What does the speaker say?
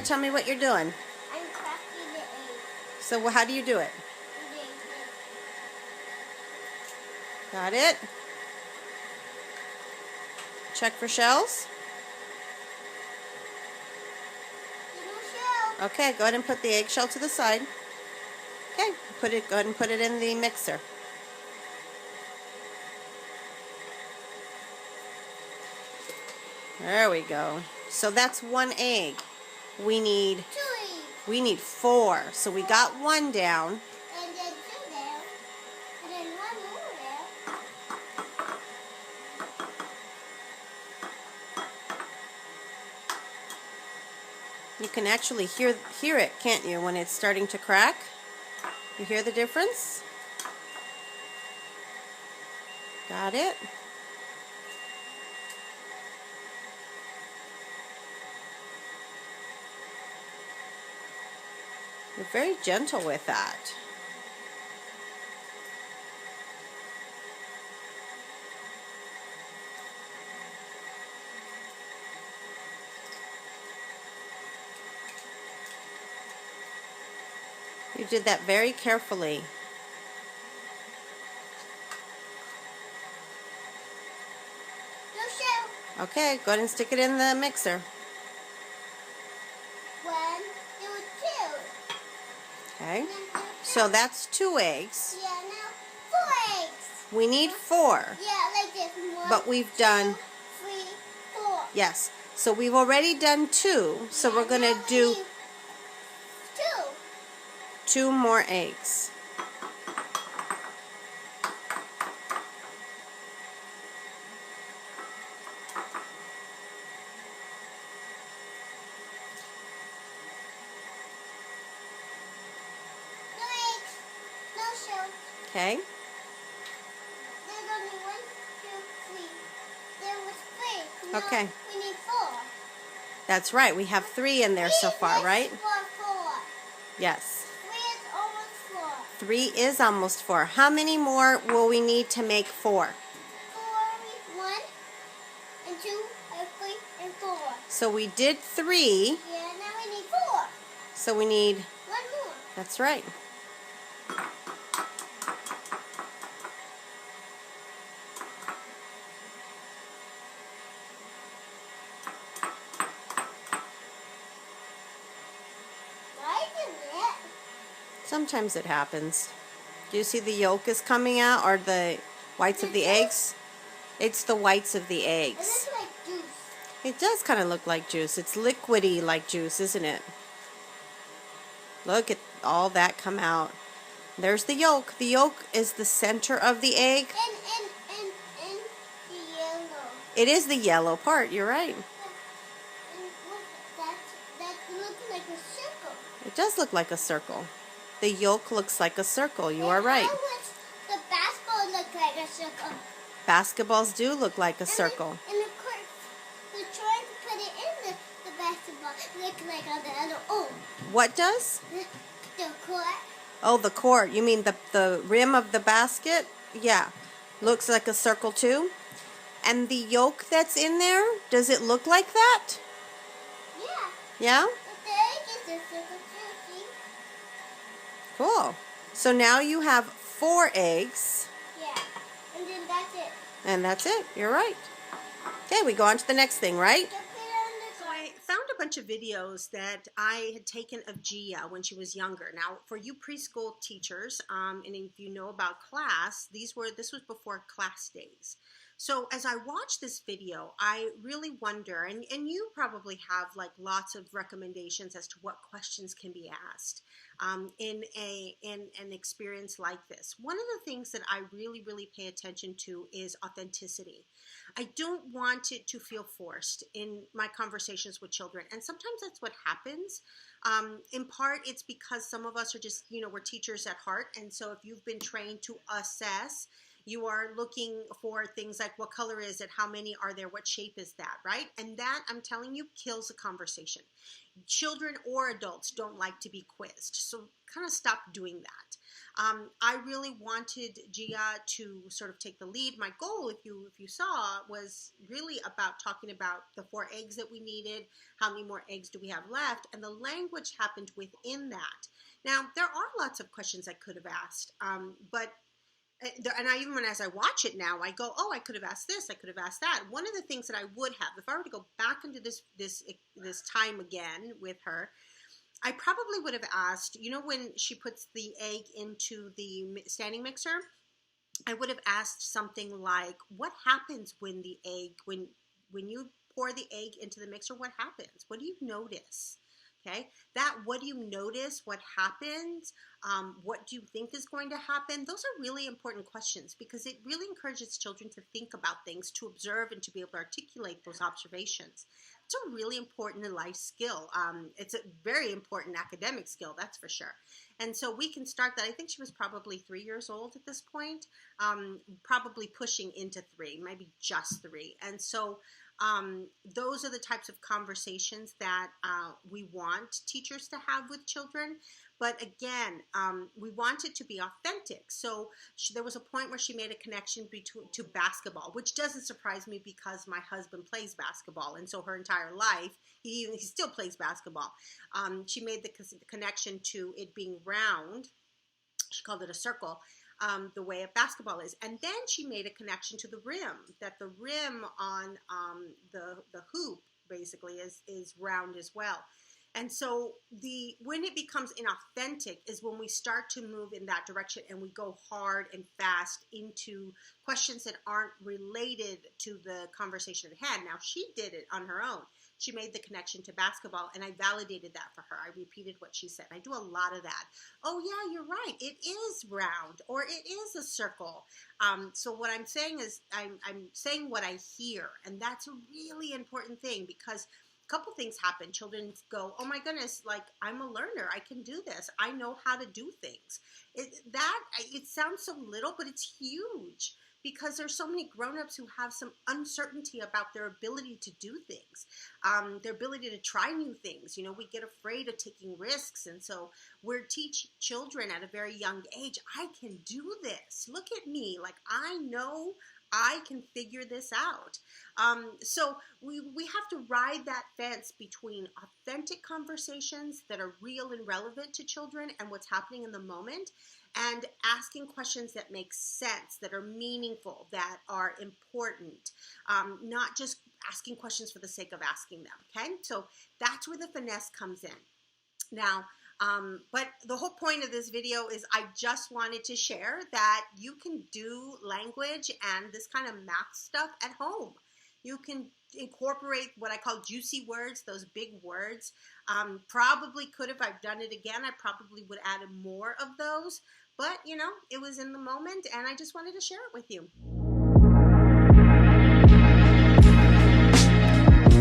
tell me what you're doing. I'm cracking the egg. So how do you do it? Got it? Check for shells. Little shell. Okay, go ahead and put the eggshell to the side. Okay, go ahead and put it in the mixer. There we go. So that's 1 egg. We need 2 eggs. We need 4. So we got 1 down. And then 2 there. And then 1 more there. You can actually hear it, can't you, when it's starting to crack? You hear the difference? Got it? You're very gentle with that. You did that very carefully. Little shell. Okay, go ahead and stick it in the mixer. 1, 2. Okay, so that's 2 eggs. Yeah, now 4 eggs. We need 4. Yeah, like this. 1, But we've done, 3, 4. yes, so we've already done 2, so we're going to Now we do need 2 more eggs. Okay, There's only 1, 2, 3. There was 3. Now okay, we need 4. that's right. We have 3 in there so far, right? 4. Yes. 3 is almost 4. 3 is almost 4. How many more will we need to make 4? 4, 1, and 2, and 3, and 4. So we did 3, Yeah, now we need 4. so we need, 1 more. that's right. Why isn't it? Sometimes it happens. Do you see the yolk is coming out, or the whites of the eggs? It's the whites of the It eggs. looks like juice. It does kind of look like juice. It's liquidy like juice, isn't it? Look at all that come out. There's the yolk. The yolk is the center of the egg. And the yellow. It is the yellow part, you're right. And what, that looks like a circle. It does look like a circle. The yolk looks like a circle, you are right. How does the basketball look like a circle? Basketballs do look like a circle. And of course, we're trying to put it in the basketball. Look like on the other. Oh, What does? the court. Oh, the court. You mean the rim of the basket? Yeah. Looks like a circle too. And the yolk that's in there, does it look like that? Yeah. Yeah? The egg is a circle too. See? Cool. So now you have 4 eggs. Yeah. And then that's it. And that's it. You're right. Okay, we go on to the next thing, right? Just put it on the So I found a bunch of videos that I had taken of Gia when she was younger. Now, for you preschool teachers, and if you know about class, this was before class days. So as I watch this video, I really wonder, and you probably have like lots of recommendations as to what questions can be asked in an experience like this. One of the things that I really pay attention to is authenticity. I don't want it to feel forced in my conversations with children, and sometimes that's what happens. In part, it's because some of us are just, we're teachers at heart, and so if you've been trained to assess, you are looking for things like what color is it, how many are there, what shape is that, right? And that, I'm telling you, kills a conversation. Children or adults don't like to be quizzed, so kind of stop doing that. I really wanted Gia to sort of take the lead. My goal, if you saw, was really about talking about the 4 eggs that we needed, how many more eggs do we have left, and the language happened within that. Now, there are lots of questions I could have asked, but and I even as I watch it now, I go, oh, I could have asked this, I could have asked that. One of the things that I would have, if I were to go back into this time again with her, I probably would have asked, when she puts the egg into the standing mixer, I would have asked something like, what happens when when you pour the egg into the mixer, what happens? What do you notice? Okay, what do you notice? What happens? What do you think is going to happen? Those are really important questions because it really encourages children to think about things, to observe, and to be able to articulate those observations. It's a really important life skill. It's a very important academic skill, that's for sure. And so we can start that. I think she was probably 3 years old at this point, probably pushing into 3, maybe just 3. And so those are the types of conversations that we want teachers to have with children. But again, we want it to be authentic. So there was a point where she made a connection to basketball, which doesn't surprise me because my husband plays basketball. And so her entire life, he still plays basketball. She made the connection to it being round. She called it a circle. The way a basketball is. And then she made a connection to the rim, that the rim on the hoop basically is round as well. And so when it becomes inauthentic is when we start to move in that direction and we go hard and fast into questions that aren't related to the conversation at hand. Now, she did it on her own. She made the connection to basketball, and I validated that for her. I repeated what she said. I do a lot of that. Oh, yeah, you're right. It is round, or it is a circle. So what I'm saying is I'm saying what I hear, and that's a really important thing because a couple things happen. Children go, oh, my goodness, like, I'm a learner. I can do this. I know how to do things. It sounds so little, but it's huge. Because there's so many grown-ups who have some uncertainty about their ability to do things, their ability to try new things. We get afraid of taking risks, and so we're teaching children at a very young age, I can do this. Look at me. Like, I know I can figure this out. So we have to ride that fence between authentic conversations that are real and relevant to children and what's happening in the moment, and asking questions that make sense, that are meaningful, that are important, not just asking questions for the sake of asking them, okay? So that's where the finesse comes in. Now, but the whole point of this video is I just wanted to share that you can do language and this kind of math stuff at home. You can incorporate what I call juicy words, those big words. Probably could, if I've done it again, I probably would add more of those. But, it was in the moment, and I just wanted to share it with you.